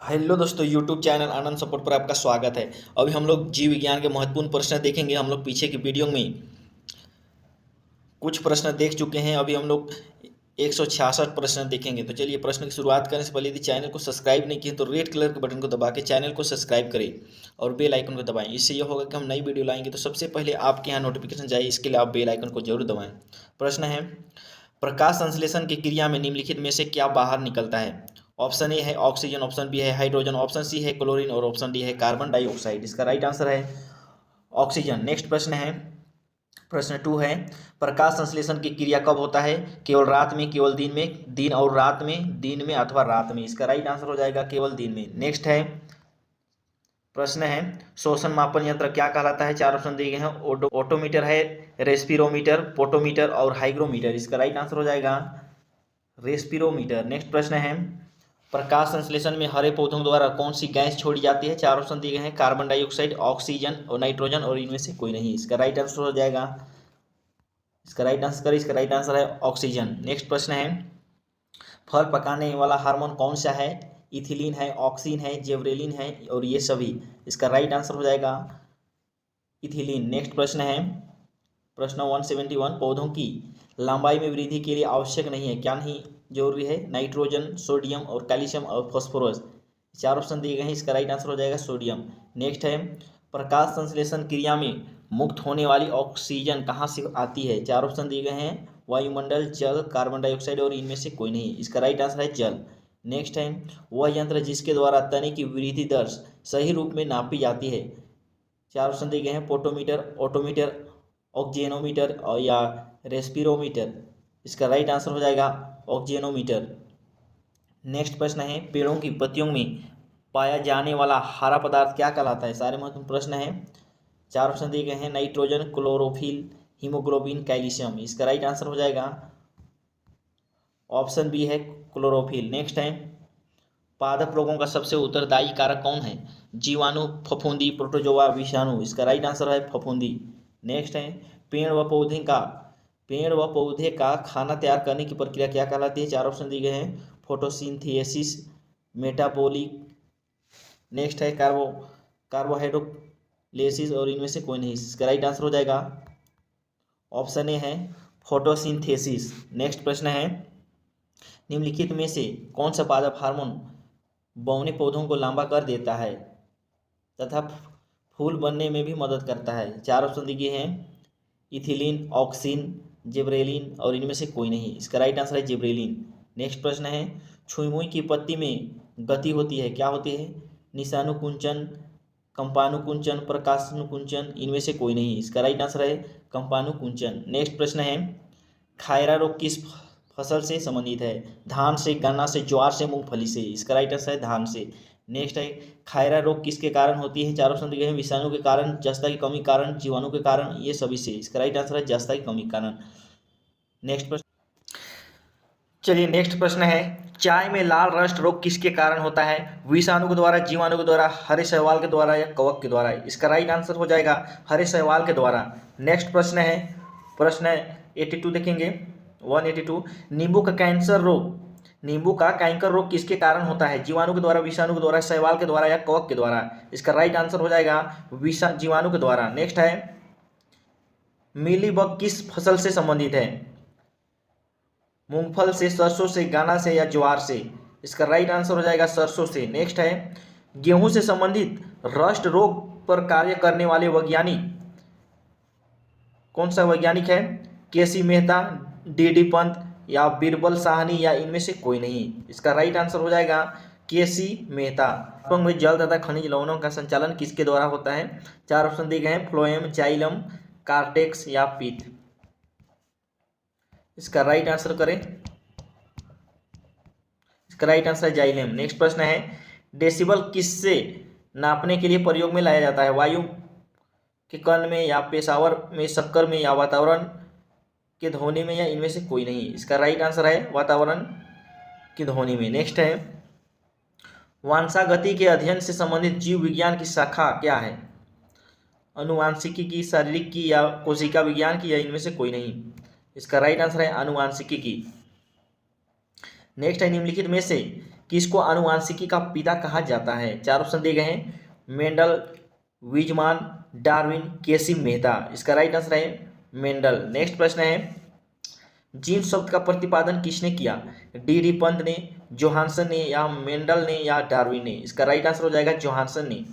Hello दोस्तों, YouTube channel आनंद support पर आपका स्वागत है। अभी हम लोग जीव विज्ञान के महत्वपूर्ण प्रश्न देखेंगे। हम लोग पीछे की वीडियो में कुछ प्रश्न देख चुके हैं। अभी हम लोग 166 प्रश्न देखेंगे। तो चलिए, प्रश्न की शुरुआत करने से पहले यदि चैनल को सब्सक्राइब नहीं किए तो रेड कलर के बटन को दबा के चैनल को सब्सक्राइब करें और बेल आइकन को दबाएं। इससे यह होगा कि हम नई वीडियो लाएंगे तो सबसे पहले आपके यहाँ नोटिफिकेशन जाए। इसके लिए आप बेल आइकन को जरूर दबाएं। प्रश्न है, प्रकाश संश्लेषण की क्रिया में निम्नलिखित में से क्या बाहर निकलता है? ऑप्शन ए है ऑक्सीजन, ऑप्शन बी है हाइड्रोजन, ऑप्शन सी है क्लोरीन और ऑप्शन डी है कार्बन डाइऑक्साइड। इसका राइट आंसर है ऑक्सीजन। नेक्स्ट प्रश्न है, प्रश्न 2 है, प्रकाश संश्लेषण की क्रिया कब होता है? केवल रात में, केवल दिन में, दिन और रात में, दिन में अथवा रात में। इसका राइट आंसर हो जाएगा केवल दिन में। नेक्स्ट है, प्रश्न है, शोषण मापन यंत्र क्या कहलाता है? चार ऑप्शन दिए गए हैं। ऑटोमीटर है, रेस्पिरोमीटर, पोटोमीटर और हाइग्रोमीटर। इसका राइट आंसर हो जाएगा रेस्पिरोमीटर। नेक्स्ट प्रश्न है, प्रकाश संश्लेषण में हरे पौधों द्वारा कौन सी गैस छोड़ी जाती है? चार ऑप्शन दिए गए हैं, कार्बन डाइऑक्साइड, ऑक्सीजन और नाइट्रोजन और इनमें से कोई नहीं। इसका राइट आंसर हो जाएगा, इसका राइट आंसर है ऑक्सीजन। नेक्स्ट प्रश्न है, फल पकाने वाला हार्मोन कौन सा है? इथिलीन है, ऑक्सीन है, जेवरेलिन है और ये सभी। इसका राइट आंसर हो जाएगा इथिलीन। नेक्स्ट प्रश्न है, प्रश्न 171, पौधों की लंबाई में वृद्धि के लिए आवश्यक नहीं है, क्या नहीं जरूरी है? नाइट्रोजन, सोडियम और कैल्शियम और फास्फोरस। चार ऑप्शन दिए गए हैं। इसका राइट आंसर हो जाएगा सोडियम। नेक्स्ट है, प्रकाश संश्लेषण क्रिया में मुक्त होने वाली ऑक्सीजन कहाँ से आती है? चार ऑप्शन दिए गए हैं, वायुमंडल, जल, कार्बन डाइऑक्साइड और इनमें से कोई नहीं। इसका राइट आंसर है जल। नेक्स्ट है, वह यंत्र जिसके द्वारा तने की वृद्धि दर सही रूप में नापी जाती है। चार ऑप्शन दिए गए हैं, पोटोमीटर, ऑटोमीटर, ऑक्जेनोमीटर और या रेस्पिरोमीटर। इसका राइट आंसर हो जाएगा ऑक्जेनोमीटर। नेक्स्ट प्रश्न है, पेड़ों की पत्तियों में पाया जाने वाला हरा पदार्थ क्या कहलाता है? सारे महत्वपूर्ण प्रश्न है। चार ऑप्शन दिए गए हैं, नाइट्रोजन, क्लोरोफिल, हीमोग्लोबिन, कैल्शियम। इसका राइट आंसर हो जाएगा ऑप्शन बी है क्लोरोफिल। नेक्स्ट है, पादप रोगों का सबसे उत्तरदायी कारक कौन है? जीवाणु, फफूंदी, प्रोटोजोआ, विषाणु। इसका राइट आंसर है फफूंदी। नेक्स्ट है, पेड़ व पौधे का खाना तैयार करने की प्रक्रिया क्या कहलाती है? चार ऑप्शन दिए गए हैं, फोटोसिंथेसिस, मेटाबॉलिक। नेक्स्ट है, कार्बोहाइड्रोलेसिस और इनमें से कोई नहीं। इसका राइट आंसर हो जाएगा ऑप्शन ए है फोटोसिंथेसिस। नेक्स्ट प्रश्न है, निम्नलिखित में से कौन सा पादप हार्मोन बौने पौधों को लंबा कर देता है तथा फूल बनने में भी मदद करता है? चार ऑप्शन दिए हैं, इथिलीन, ऑक्सीन, जिब्रेलिन और इनमें से कोई नहीं। इसका राइट आंसर है जिब्रेलिन। नेक्स्ट प्रश्न है, छुई मुई की पत्ती में गति होती है, क्या होती है? निशानुकुंचन, कंपानुकुंचन, प्रकाशनुकुंचन, इनमें से कोई नहीं। इसका राइट आंसर है कंपानुकुंचन। नेक्स्ट प्रश्न है, खायरा रोग किस फसल से संबंधित है? धान से, गन्ना से, ज्वार से, मूंगफली से। इसका राइट आंसर है धान से। नेक्स्ट है, खायरा रोग किसके कारण होती है? चार ऑप्शन दिए हैं, विषाणु के कारण, जस्ता की कमी के कारण, जीवाणु के कारण, ये सभी से। इसका राइट आंसर है जस्ता की कमी के कारण। नेक्स्ट प्रश्न, चलिए नेक्स्ट प्रश्न है, चाय में लाल रस्ट रोग किसके कारण होता है? विषाणु के द्वारा, जीवाणु के द्वारा, हरे शैवाल के द्वारा या कवक के द्वारा? इसका राइट आंसर हो जाएगा हरे शैवाल के द्वारा। नेक्स्ट प्रश्न है, प्रश्न 82 देखेंगे, 182, नींबू का कैंकर रोग किसके कारण होता है? जीवाणु के द्वारा, विषाणु के द्वारा, शैवाल के द्वारा या कवक के द्वारा? इसका राइट आंसर हो जाएगा जीवाणु के द्वारा। नेक्स्ट है, मीलीबग किस फसल से संबंधित है? मूंगफल से, सरसों से, गन्ना से या ज्वार से? इसका राइट आंसर हो जाएगा सरसों से। नेक्स्ट है, गेहूं से संबंधित रस्ट रोग पर कार्य करने वाले वैज्ञानिक कौन सा वैज्ञानिक है? केसी मेहता, डी पंत या बीरबल साहनी या इनमें से कोई नहीं। इसका राइट आंसर हो जाएगा केसी मेहता। में जल तथा खनिज लवणों का संचालन किसके द्वारा होता है? चार ऑप्शन दिए गए हैं, फ्लोएम, जाइलम, कार्टेक्स या पीत। इसका राइट आंसर करें, इसका राइट आंसर है जाइलम। नेक्स्ट प्रश्न है, डेसिबल किससे नापने के लिए प्रयोग में लाया जाता है? वायु के कण में या पेशावर में, शक्कर में या वातावरण के ध्वनि में या इनमें से कोई नहीं। इसका राइट आंसर है वातावरण की ध्वनि में। नेक्स्ट है, वांछा के अध्ययन से संबंधित जीव विज्ञान की शाखा क्या है? अनुवांशिकी की, शारीरिक की या कोशिका विज्ञान की या इनमें से कोई नहीं। इसका राइट आंसर है अनुवांशिकी की। नेक्स्ट है, निम्नलिखित में से किसको आनुवांशिकी का पिता कहा जाता है? चार ऑप्शन दिए गए हैं, मेंडल, वीजमान, डार्विन, केसी मेहता। इसका राइट आंसर है मेंडल। नेक्स्ट प्रश्न है, जीन शब्द का प्रतिपादन किसने किया? डी पंत ने, जोहानसन ने, या मेंडल ने, या डार्विन ने? इसका राइट आंसर हो जाएगा जोहानसन ने।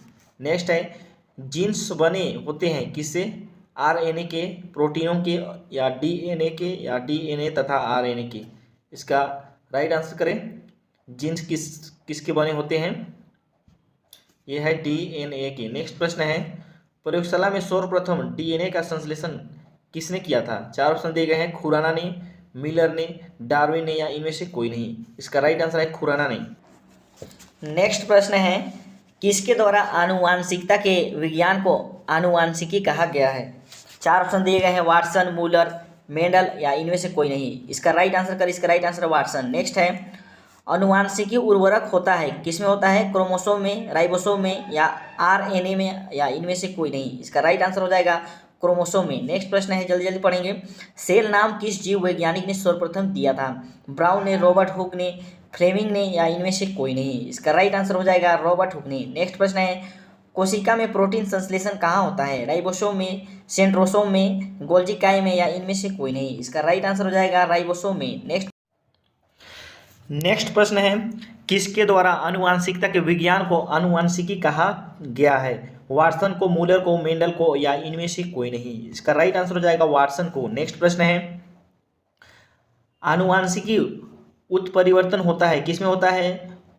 नेक्स्ट है, जीन्स बने होते हैं किससे? आरएनए के, प्रोटीनों के, या डीएनए के, या डीएनए तथा आरएनए के? इसका राइट आंसर करें, जीन्स किसके बने होते हैं? यह है डीएनए के। नेक्स्ट प्रश्न है, प्रयोगशाला में सर्वप्रथम डीएनए का संश्लेषण किसने किया था? चार ऑप्शन दिए गए हैं, खुराना ने, मिलर ने, डार्विन ने, या इनमें से कोई नहीं? इसका राइट आंसर है खुराना ने। नेक्स्ट प्रश्न है, किसके द्वारा आनुवांशिकता के विज्ञान को आनुवांशिकी कहा गया है? चार ऑप्शन दिए गए हैं, वाटसन, मूलर, मेंडल, या इनमें से कोई नहीं? इसका राइट आंसर कर, इसका राइट आंसर वाटसन। नेक्स्ट है, आनुवांशिकी उर्वरक होता है किसमें होता है? क्रोमोसोम में, राइबोसोम में, या आरएनए में, या इनमें से कोई नहीं? इसका राइट आंसर हो जाएगा क्रोमोसोम में। नेक्स्ट प्रश्न है, जल्दी जल्दी पढ़ेंगे। सेल नाम किस जीव वैज्ञानिक ने सर्वप्रथम दिया था? ब्राउन ने, रॉबर्ट हुक ने, फ्लेमिंग ने, या इनमें से कोई नहीं? इसका राइट आंसर हो जाएगा रॉबर्ट हुक ने। नेक्स्ट प्रश्न है, कोशिका में प्रोटीन संश्लेषण कहाँ होता है? राइबोसोम में, सेंट्रोसोम में, गोल्जी काई में, या इनमें से कोई नहीं? इसका राइट आंसर हो जाएगा राइबोसोम में। नेक्स्ट प्रश्न है, किसके द्वारा आनुवांशिकता के विज्ञान को आनुवांशिकी कहा गया है? वाटसन को, मूलर को, मेंडल को, या इनमें से कोई नहीं? इसका राइट आंसर हो जाएगा वाटसन को। नेक्स्ट प्रश्न है, आनुवांशिकी उत्परिवर्तन होता है किसमें होता है?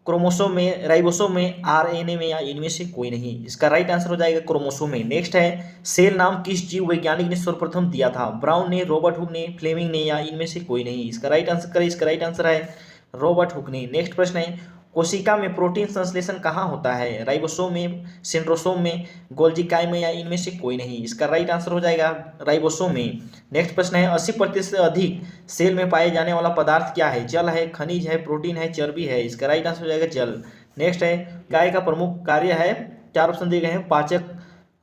क्रोमोसोम में, राइबोसोम में, आरएनए में, या इनमें से कोई नहीं? इसका राइट आंसर हो जाएगा क्रोमोसोम में। नेक्स्ट है, सेल नाम किस जीव वैज्ञानिक ने सर्वप्रथम दिया था? ब्राउन ने, रॉबर्ट हुक ने, फ्लेमिंग ने, या इनमें से कोई नहीं? इसका राइट आंसर करें, इसका राइट आंसर है रॉबर्ट हुक ने। नेक्स्ट प्रश्न है, कोशिका में प्रोटीन संश्लेषण कहाँ होता है? राइबोसोम में, सेंट्रोसोम में, गोल्जी काई में, या इनमें से कोई नहीं? इसका राइट आंसर हो जाएगा राइबोसोम में। नेक्स्ट प्रश्न है, 80% से अधिक सेल में पाए जाने वाला पदार्थ क्या है? जल है, खनिज है, प्रोटीन है, चर्बी है? इसका राइट आंसर हो जाएगा जल। नेक्स्ट है, गाय का प्रमुख कार्य है? चार ऑप्शन दिए गए हैं, पाचक,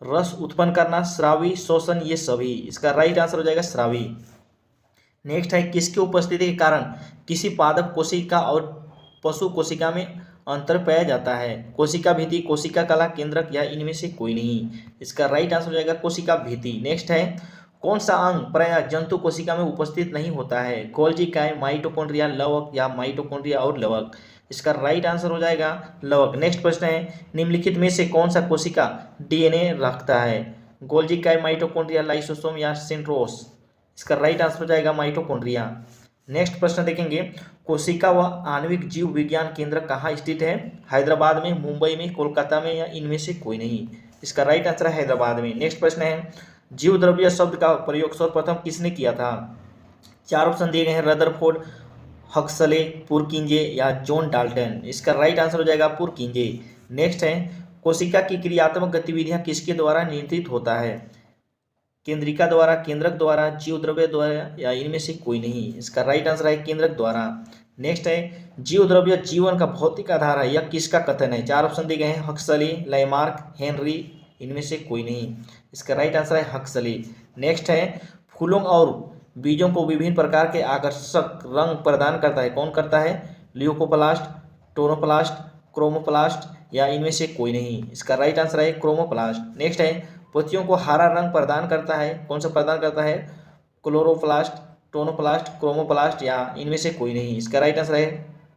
रस उत्पन्न करना, स्रावी, शोषण, ये सभी? इसका राइट आंसर हो जाएगा स्रावी। नेक्स्ट है, किसकी उपस्थिति के कारण किसी पादप कोशिका और पशु कोशिका में अंतर पाया जाता है? कोशिका भित्ति, कोशिका कला केंद्रक, या इनमें से कोई नहीं? इसका राइट आंसर हो जाएगा कोशिका भित्ति। नेक्स्ट है, कौन सा अंग प्रायः जंतु कोशिका में उपस्थित नहीं होता है? गोल्जी काई, माइटोकॉन्ड्रिया, लवक, या माइटोकॉन्ड्रिया और लवक? इसका राइट आंसर हो जाएगा लवक। नेक्स्ट प्रश्न है, निम्नलिखित में से कौन सा कोशिका डीएनए रखता है? गोल्जी काई, माइटोकॉन्ड्रिया, लाइसोसोम, या सेंट्रोस? इसका राइट आंसर हो जाएगा माइटोकॉन्ड्रिया। नेक्स्ट प्रश्न देखेंगे, कोशिका व आणविक जीव विज्ञान केंद्र कहाँ स्थित है? हैदराबाद में, मुंबई में, कोलकाता में, या इनमें से कोई नहीं? इसका राइट आंसर है हैदराबाद में। नेक्स्ट प्रश्न है, जीव द्रव्य शब्द का प्रयोग सर्वप्रथम किसने किया था? चार ऑप्शन दिए गए हैं, रदरफोर्ड, हक्सले, पुरकिंजे, या जॉन डाल्टन? इसका राइट आंसर हो जाएगा पुरकिंजे। नेक्स्ट है, कोशिका की क्रियात्मक गतिविधियां किसके द्वारा नियंत्रित होता है? केंद्रिका द्वारा, केंद्रक द्वारा, जीव द्रव्य द्वारा, या इनमें से कोई नहीं? इसका राइट आंसर है केंद्रक द्वारा। नेक्स्ट है, जीव द्रव्य जीवन का भौतिक आधार है, यह किसका कथन है? चार ऑप्शन दिए गए हैं, हक्सले, लैमार्क, हेनरी, इनमें से कोई नहीं? इसका राइट आंसर है हक्सले। नेक्स्ट है, फूलों और बीजों को विभिन्न प्रकार के आकर्षक रंग प्रदान करता है, कौन करता है? ल्यूकोप्लास्ट, टोनोप्लास्ट, क्रोमोप्लास्ट, या इनमें से कोई नहीं? इसका राइट आंसर है क्रोमोप्लास्ट। नेक्स्ट है, पत्तियों को हरा रंग प्रदान करता है, कौन सा प्रदान करता है? क्लोरोप्लास्ट, टोनोप्लास्ट, क्रोमोप्लास्ट, या इनमें से कोई नहीं? इसका राइट आंसर है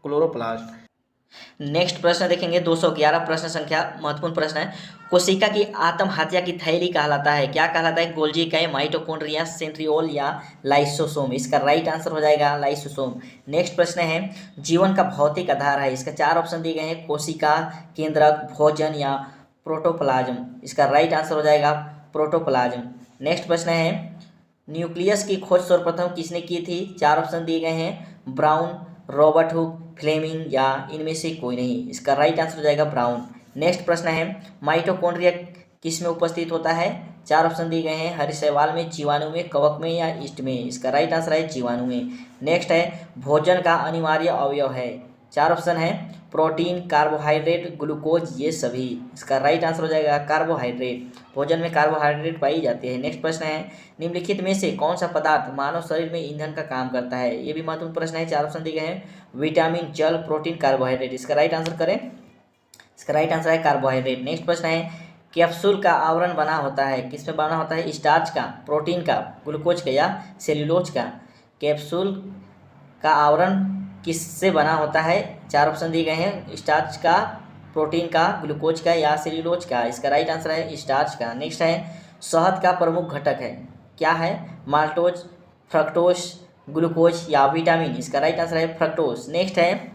क्लोरोप्लास्ट। नेक्स्ट प्रश्न देखेंगे 211 प्रश्न संख्या, महत्वपूर्ण प्रश्न है। कोशिका की आत्म हत्या की थैली कहलाता है, क्या कहलाता है? गोल्जी काई, माइटोकॉन्ड्रिया, सेंट्रियोल, या लाइसोसोम? इसका राइट आंसर हो जाएगा लाइसोसोम। नेक्स्ट प्रश्न है, जीवन का भौतिक आधार है, इसका चार ऑप्शन दिए गए हैं, कोशिका, केंद्रक, भोजन, या प्रोटोप्लाज्म? इसका राइट आंसर हो जाएगा प्रोटोप्लाज्म। नेक्स्ट प्रश्न है, न्यूक्लियस की खोज सर्वप्रथम किसने की थी? चार ऑप्शन दिए गए हैं, ब्राउन, रॉबर्ट हुक, फ्लेमिंग, या इनमें से कोई नहीं? इसका राइट आंसर हो जाएगा ब्राउन। नेक्स्ट प्रश्न है, माइटोकॉन्ड्रिया किस में उपस्थित होता है? चार ऑप्शन दिए गए हैं, हरी शैवाल में, जीवाणु में, कवक में, या ईस्ट में? इसका राइट आंसर है जीवाणु में। नेक्स्ट है, भोजन का अनिवार्य अवयव है, चार ऑप्शन है, प्रोटीन, कार्बोहाइड्रेट, ग्लूकोज, ये सभी। इसका राइट आंसर हो जाएगा कार्बोहाइड्रेट। भोजन में कार्बोहाइड्रेट पाई जाती है। नेक्स्ट प्रश्न है, निम्नलिखित में से कौन सा पदार्थ मानव शरीर में ईंधन का काम करता है? ये भी महत्वपूर्ण प्रश्न है। 4 ऑप्शन दिए गए हैं, विटामिन, जल, प्रोटीन, कार्बोहाइड्रेट। इसका राइट आंसर करें। इसका राइट आंसर है कार्बोहाइड्रेट। नेक्स्ट प्रश्न है, कैप्सूल का आवरण बना होता है, किसमें बना होता है? स्टार्च का, प्रोटीन का, ग्लूकोज का या सेल्यूलोज का? कैप्सूल का आवरण किससे बना होता है? 4 ऑप्शन दिए गए हैं, स्टार्च का, प्रोटीन का, ग्लूकोज का या सेल्यूलोज का? इसका राइट आंसर है स्टार्च का। नेक्स्ट है, शहद का प्रमुख घटक है, क्या है? माल्टोज, फ्रक्टोज, ग्लूकोज या विटामिन? इसका राइट आंसर है फ्रक्टोज। नेक्स्ट है,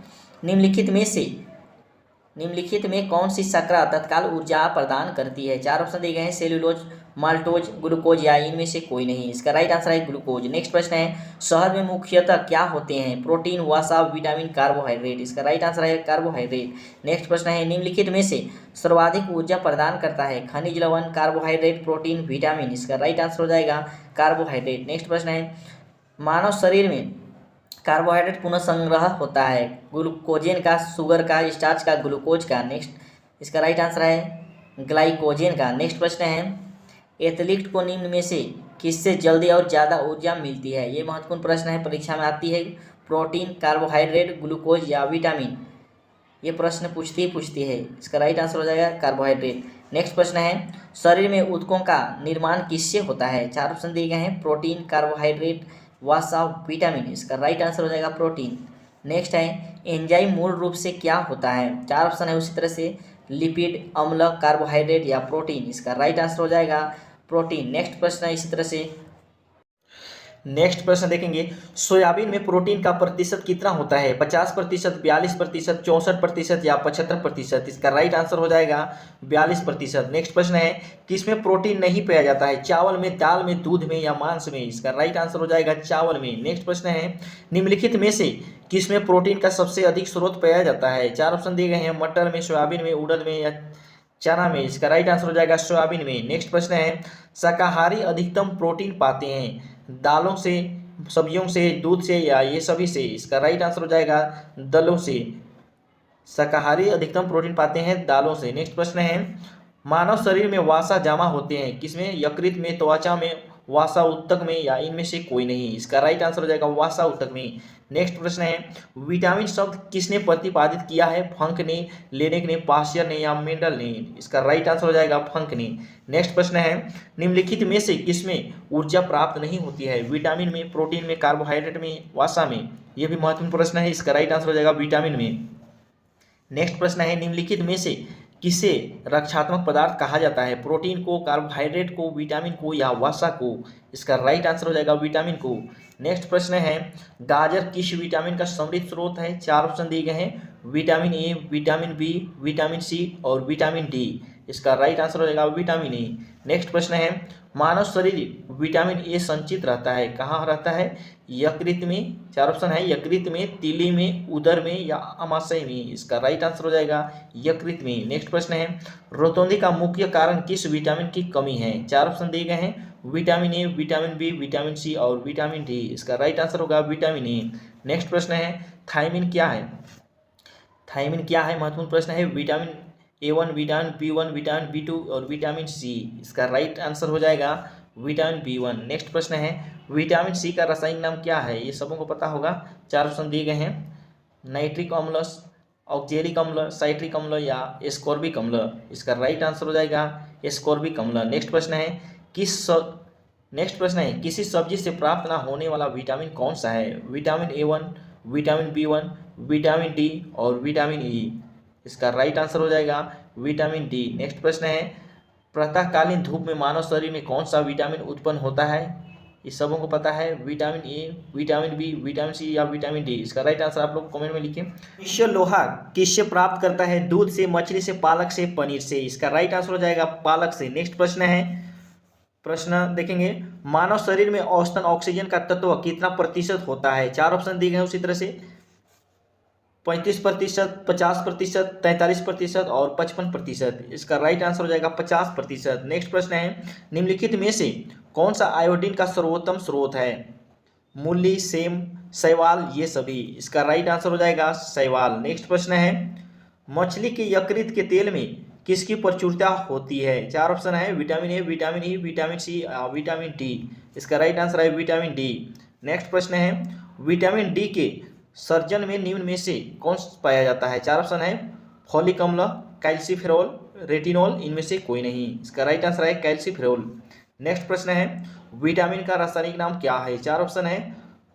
निम्नलिखित में कौन सी शर्करा तत्काल ऊर्जा प्रदान करती है? 4 ऑप्शन दिए गए हैं, सेल्यूलोज, माल्टोज, ग्लूकोज या इनमें से कोई नहीं? इसका राइट आंसर है ग्लूकोज। नेक्स्ट प्रश्न है, शहद में मुख्यतः क्या होते हैं? प्रोटीन, वसा, विटामिन, कार्बोहाइड्रेट? इसका राइट आंसर है कार्बोहाइड्रेट। नेक्स्ट प्रश्न है, निम्नलिखित में से सर्वाधिक ऊर्जा प्रदान करता है? खनिज लवण, कार्बोहाइड्रेट, प्रोटीन, विटामिन? इसका राइट आंसर हो जाएगा कार्बोहाइड्रेट। नेक्स्ट प्रश्न है, मानव शरीर में कार्बोहाइड्रेट पुनः संग्रह होता है, ग्लूकोजेन का, शुगर का, स्टार्च का, ग्लूकोज का? नेक्स्ट, इसका राइट आंसर है ग्लाइकोजेन का। नेक्स्ट प्रश्न है, एथलीट को निम्न में से किससे जल्दी और ज़्यादा ऊर्जा मिलती है? ये महत्वपूर्ण प्रश्न है, परीक्षा में आती है। प्रोटीन, कार्बोहाइड्रेट, ग्लूकोज या विटामिन? ये प्रश्न पूछती है। इसका राइट आंसर हो जाएगा कार्बोहाइड्रेट। नेक्स्ट प्रश्न है, शरीर में ऊतकों का निर्माण किससे होता है? 4 ऑप्शन दिए गए हैं, प्रोटीन, कार्बोहाइड्रेट, वसा, विटामिन? इसका राइट आंसर हो जाएगा प्रोटीन। नेक्स्ट है, एंजाइम मूल रूप से क्या होता है? 4 ऑप्शन है उसी तरह से, लिपिड, अम्ल, कार्बोहाइड्रेट या प्रोटीन? इसका राइट आंसर हो जाएगा प्रोटीन। नेक्स्ट प्रश्न है इसी तरह से, नेक्स्ट प्रश्न देखेंगे, सोयाबीन में प्रोटीन का प्रतिशत कितना होता है? 50%, 42%, 64% या 75%? इसका राइट आंसर हो जाएगा 42%। नेक्स्ट प्रश्न है, किसमें प्रोटीन नहीं पाया जाता है? चावल में, दाल में, दूध में या मांस में? इसका राइट आंसर हो जाएगा चावल में। नेक्स्ट प्रश्न है, निम्नलिखित में से किसमें प्रोटीन का सबसे अधिक स्रोत पाया जाता है? 4 ऑप्शन दिए गए हैं, मटर में, सोयाबीन में, उड़द में या चना में? इसका राइट आंसर हो जाएगा सोयाबीन में। नेक्स्ट प्रश्न है, शाकाहारी अधिकतम प्रोटीन पाते हैं दालों से, सब्जियों से, दूध से या ये सभी से? इसका राइट आंसर हो जाएगा दलों से। शाकाहारी अधिकतम प्रोटीन पाते हैं दालों से। नेक्स्ट प्रश्न है, मानव शरीर में वसा जमा होते हैं किसमें? यकृत में, त्वचा में, वसा ऊतक में या इनमें से कोई नहीं? इसका राइट आंसर हो जाएगा वसा ऊतक में। नेक्स्ट प्रश्न है, विटामिन शब्द किसने प्रतिपादित किया है? फंक ने, लेनेक ने, पास्चर ने या मेंडल ने? इसका राइट आंसर हो जाएगा फंक ने। नेक्स्ट प्रश्न है, निम्नलिखित में से किसमें ऊर्जा प्राप्त नहीं होती है? विटामिन में, प्रोटीन में, कार्बोहाइड्रेट में, वसा में? यह भी महत्वपूर्ण प्रश्न है, इसका राइट आंसर हो जाएगा विटामिन में। नेक्स्ट प्रश्न है, निम्नलिखित में से किसे रक्षात्मक पदार्थ कहा जाता है? प्रोटीन को, कार्बोहाइड्रेट को, विटामिन को या वसा को? इसका राइट आंसर हो जाएगा विटामिन को। नेक्स्ट प्रश्न है, गाजर किस विटामिन का समृद्ध स्रोत है? 4 ऑप्शन दिए गए हैं, vitamin A, vitamin B, vitamin C और विटामिन डी? इसका राइट आंसर हो जाएगा विटामिन ए। नेक्स्ट प्रश्न है, मानव शरीर विटामिन ए संचित रहता है, कहाँ रहता है? यकृत में। 4 ऑप्शन है, यकृत में, तीली में, उदर में या अमाशय में? इसका राइट आंसर हो जाएगा यकृत में। नेक्स्ट प्रश्न है, रोतोंदी का मुख्य कारण किस विटामिन की कमी है? 4 ऑप्शन दिए गए हैं, vitamin A, vitamin B, vitamin C और विटामिन डी? इसका राइट आंसर होगा विटामिन ए। नेक्स्ट प्रश्न है, थायमिन क्या है? थायमिन क्या है? महत्वपूर्ण प्रश्न है। Vitamin A1, vitamin B1, vitamin B2 और विटामिन सी? इसका राइट आंसर हो जाएगा विटामिन B1। नेक्स्ट प्रश्न है, विटामिन सी का रासायनिक नाम क्या है? ये सबों को पता होगा। 4 ऑप्शन दिए गए हैं, नाइट्रिक अम्ल, ऑक्जेलिक अम्ल, साइट्रिक अम्ल या एस्कॉर्बिक अम्ल? इसका राइट आंसर हो जाएगा एस्कॉर्बिक अम्ल। नेक्स्ट प्रश्न है, किसी सब्जी से प्राप्त ना होने वाला विटामिन कौन सा है? Vitamin A1, vitamin B1, vitamin D और विटामिन ई? इसका राइट आंसर हो जाएगा विटामिन डी। नेक्स्ट प्रश्न है, प्रातःकालीन धूप में मानव शरीर में कौन सा विटामिन उत्पन्न होता है? इस सबों को पता है, vitamin A, vitamin B, vitamin C या विटामिन डी? इसका राइट आंसर आप लोग कमेंट में लिखिए। मनुष्य लोहा किससे प्राप्त करता है? दूध से, मछली से, पालक से, पनीर से? इसका राइट आंसर हो जाएगा पालक से। नेक्स्ट प्रश्न देखेंगे, मानव शरीर में औसतन ऑक्सीजन का तत्व कितना प्रतिशत होता है? 4 ऑप्शन दिए गए हैं उसी तरह से, 35%, 50%, 43% और 55%? इसका राइट आंसर हो जाएगा 50%। नेक्स्ट प्रश्न है, निम्नलिखित में से कौन सा आयोडीन का सर्वोत्तम स्रोत है? मूली, सेम, शैवाल, ये सभी? इसका राइट आंसर हो जाएगा शैवाल। नेक्स्ट प्रश्न है, मछली के यकृत के तेल में किसकी प्रचुरता होती है? चार ऑप्शन है, vitamin A, vitamin E, vitamin C, vitamin D. इसका राइट आंसर है विटामिन डी। नेक्स्ट प्रश्न है, विटामिन डी के सर्जन में निम्न में से कौन पाया जाता है? चार ऑप्शन है, फॉलिक अम्ल, कैल्सीफेरॉल, रेटिनॉल, इनमें से कोई नहीं। इसका राइट आंसर है कैल्सीफेरॉल। नेक्स्ट प्रश्न है, विटामिन का रासायनिक नाम क्या है? चार ऑप्शन है,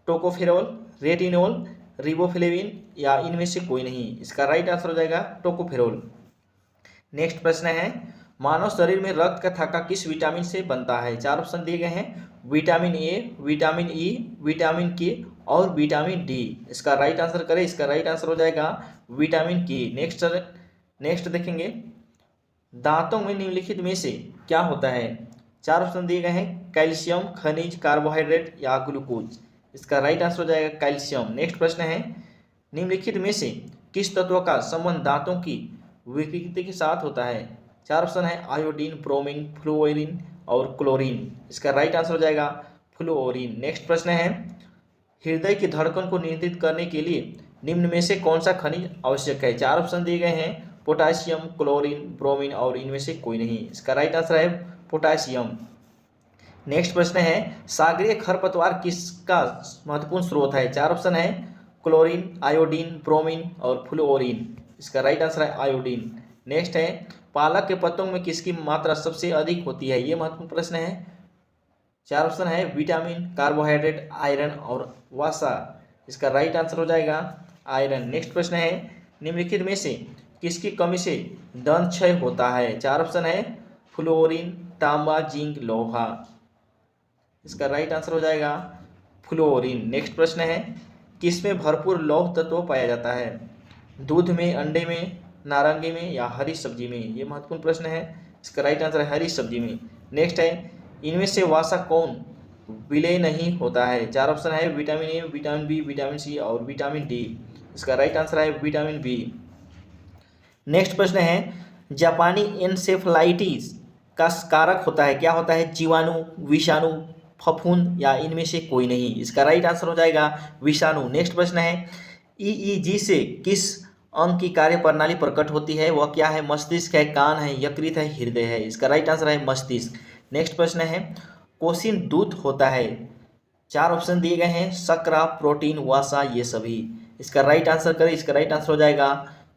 टोकोफेरॉल, रेटिनॉल, रिबोफ्लेविन, या इनमें से कोई नहीं। इसका राइट आंसर हो जाएगा टोकोफेरॉल। नेक्स्ट प्रश्न है, मानव शरीर में रक्त का थक्का किस विटामिन से बनता है? चार ऑप्शन दिए गए हैं, vitamin A, vitamin E, vitamin के और विटामिन डी। इसका राइट आंसर करें, इसका राइट आंसर हो जाएगा विटामिन के। नेक्स्ट देखेंगे, दांतों में निम्नलिखित में से क्या होता है? चार ऑप्शन दिए गए हैं, कैल्शियम, खनिज, कार्बोहाइड्रेट या ग्लूकोज। इसका राइट आंसर हो जाएगा कैल्शियम। नेक्स्ट प्रश्न है, निम्नलिखित में से किस तत्व का संबंध दांतों की विकृति के साथ होता है? चार ऑप्शन है, आयोडीन, ब्रोमीन, फ्लोरीन और क्लोरीन। इसका राइट आंसर हो जाएगा फ्लोरीन। नेक्स्ट प्रश्न है, हृदय की धड़कन को नियंत्रित करने के लिए निम्न में से कौन सा खनिज आवश्यक है? चार ऑप्शन दिए गए हैं, पोटासियम, क्लोरीन, ब्रोमीन और इनमें से कोई नहीं। इसका राइट आंसर है पोटासियम। नेक्स्ट प्रश्न है, सागरीय खरपतवार किसका महत्वपूर्ण स्रोत है? चार ऑप्शन है, क्लोरीन, आयोडीन, ब्रोमीन और फ्लोरीन। इसका राइट आंसर है आयोडीन। नेक्स्ट है, पालक के पत्तों में किसकी मात्रा सबसे अधिक होती है? ये महत्वपूर्ण प्रश्न है। चार ऑप्शन है, विटामिन, कार्बोहाइड्रेट, आयरन और वसा। इसका राइट आंसर हो जाएगा आयरन। नेक्स्ट प्रश्न है, निम्नलिखित में से किसकी कमी से दंत क्षय होता है? चार ऑप्शन है, फ्लोरीन, तांबा, जिंक, लोहा। इसका राइट आंसर हो जाएगा फ्लोरीन। नेक्स्ट प्रश्न है, किसमें भरपूर लौह तत्व पाया जाता है? दूध में, अंडे में, नारंगी में या हरी सब्जी में? ये महत्वपूर्ण प्रश्न है। इसका राइट आंसर है हरी सब्जी में। नेक्स्ट है, इनमें से वसा कौन विलय नहीं होता है? चार ऑप्शन है, vitamin A, vitamin B, vitamin C और विटामिन डी। इसका राइट आंसर है विटामिन बी। नेक्स्ट प्रश्न है, जापानी एन्सेफलाइटिस का कारक होता है, क्या होता है? जीवाणु, विषाणु, फफूंद या इनमें से कोई नहीं। इसका राइट आंसर हो जाएगा विषाणु। नेक्स्ट प्रश्न है, ईईजी से किस अंग की कार्य प्रणाली प्रकट होती है? वह क्या है? मस्तिष्क है, कान है, यकृत है, हृदय है। इसका राइट आंसर है मस्तिष्क। नेक्स्ट प्रश्न है, कोशिन दूध होता है? चार ऑप्शन दिए गए हैं, शर्करा, प्रोटीन, वसा, ये सभी। इसका राइट आंसर करें, इसका राइट आंसर हो जाएगा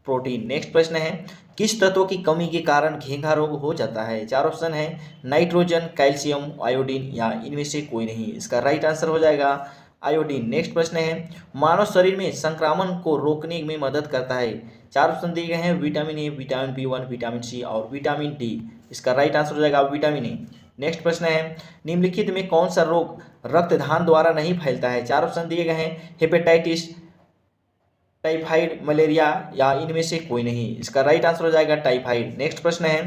प्रोटीन। नेक्स्ट प्रश्न है, किस तत्व की कमी के कारण घेंघा रोग हो जाता है? चार ऑप्शन है, नाइट्रोजन, कैल्शियम, आयोडीन या इनमें से कोई नहीं। इसका राइट आंसर हो जाएगा आयोडीन। नेक्स्ट प्रश्न है, मानव शरीर में संक्रमण को रोकने में मदद करता है? चार ऑप्शन दिए गए हैं, vitamin A, vitamin B one, vitamin C और विटामिन डी। इसका राइट आंसर हो जाएगा विटामिन ए। नेक्स्ट प्रश्न है, निम्नलिखित में कौन सा रोग रक्तदान द्वारा नहीं फैलता है? चार ऑप्शन दिए गए हैं, हेपेटाइटिस, टाइफाइड, मलेरिया या इनमें से कोई नहीं। इसका राइट आंसर हो जाएगा टाइफाइड। नेक्स्ट प्रश्न है,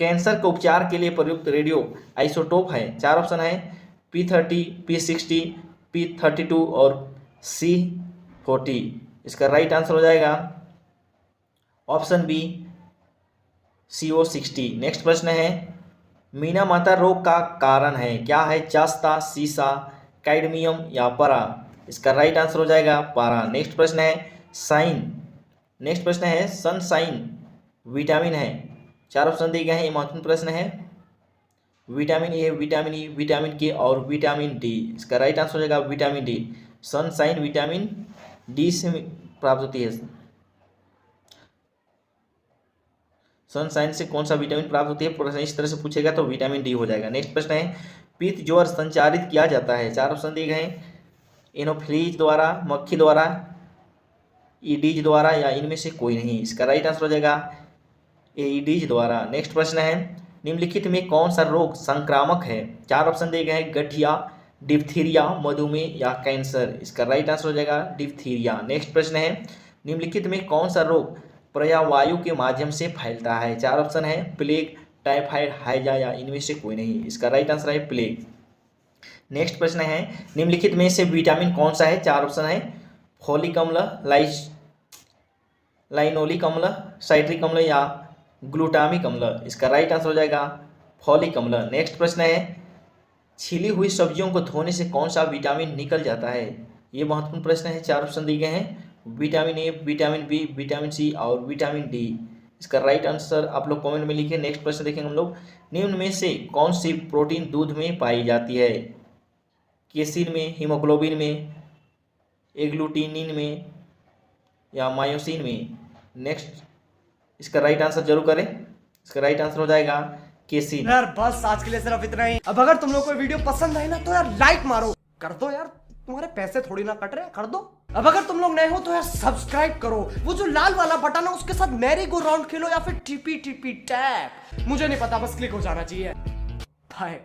कैंसर के उपचार के लिए प्रयुक्त रेडियो आइसोटोप है? चार ऑप्शन है, P30, P60, P32 और C40। इसका राइट आंसर हो जाएगा ऑप्शन बी, CO60। नेक्स्ट प्रश्न है, मीना माता रोग का कारण है, क्या है? जस्ता, सीसा, कैडमियम या पारा। इसका राइट आंसर हो जाएगा पारा। नेक्स्ट प्रश्न है, नेक्स्ट प्रश्न है, सनशाइन विटामिन है? चार ऑप्शन दिए गए हैं, ये महत्वपूर्ण प्रश्न है। Vitamin A, vitamin E, vitamin के और विटामिन डी। इसका राइट आंसर हो जाएगा vitamin D. Sunshine vitamin D से प्राप्त होती है। सनशाइन से कौन सा विटामिन प्राप्त होती है? प्रश्न इस तरह से पूछेगा तो विटामिन डी हो जाएगा। नेक्स्ट प्रश्न है, पित्त ज्वर संचारित किया जाता है? चार ऑप्शन दिए गए हैं, एनोफ्लीज द्वारा, मक्खी द्वारा, ईडीज द्वारा या इनमें से कोई नहीं। इसका राइट आंसर हो जाएगा एईडीज द्वारा। नेक्स्ट प्रश्न है, निम्नलिखित में कौन सा रोग संक्रामक है? चार ऑप्शन दिए गए हैं, गठिया, डिप्थीरिया, मधुमेह या कैंसर। इसका राइट आंसर हो जाएगा डिप्थीरिया। नेक्स्ट प्रश्न है, निम्नलिखित में कौन सा रोग पर्यावायु के माध्यम से फैलता है? चार ऑप्शन है, प्लेग, टाइफाइड, हैजा या इनमें से कोई नहीं। इसका राइट आंसर है प्लेग। नेक्स्ट प्रश्न है, निम्नलिखित में से विटामिन कौन सा है? चार ऑप्शन है, फोलिक अम्ल, लाइनोलिक अम्ल, साइट्रिक अम्ल या ग्लूटामिक अम्ल। इसका राइट आंसर हो जाएगा फोलिक अम्ल। नेक्स्ट प्रश्न है, छिली हुई सब्जियों को धोने से कौन सा विटामिन निकल जाता है? ये महत्वपूर्ण प्रश्न है। चार ऑप्शन दिए गए हैं, vitamin A, vitamin B, vitamin C और विटामिन डी। इसका राइट आंसर आप लोग कमेंट में लिखिए। नेक्स्ट प्रश्न देखेंगे हम लोग, निम्न में से कौन सी प्रोटीन दूध में पाई जाती है? केसिन में, हीमोग्लोबिन में, एग्लूटिनिन में या मायोसिन में? नेक्स्ट इसका राइट आंसर जरूर करें। इसका राइट आंसर हो जाएगा केसिन। यार बस आज के लिए सिर्फ इतना ही। अब अगर तुम लोग को वीडियो पसंद आई ना तो यार लाइक मारो, कर दो यार, तुम्हारे पैसे थोड़ी ना कट रहे हैं, कर दो। अब अगर तुम लोग नए हो तो यार सब्सक्राइब करो, वो जो लाल वाला बटन है उसके साथ मैरी गो राउंड खेलो या फिर टीपी टीपी टैप, मुझे नहीं पता, बस क्लिक हो जाना चाहिए। बाय।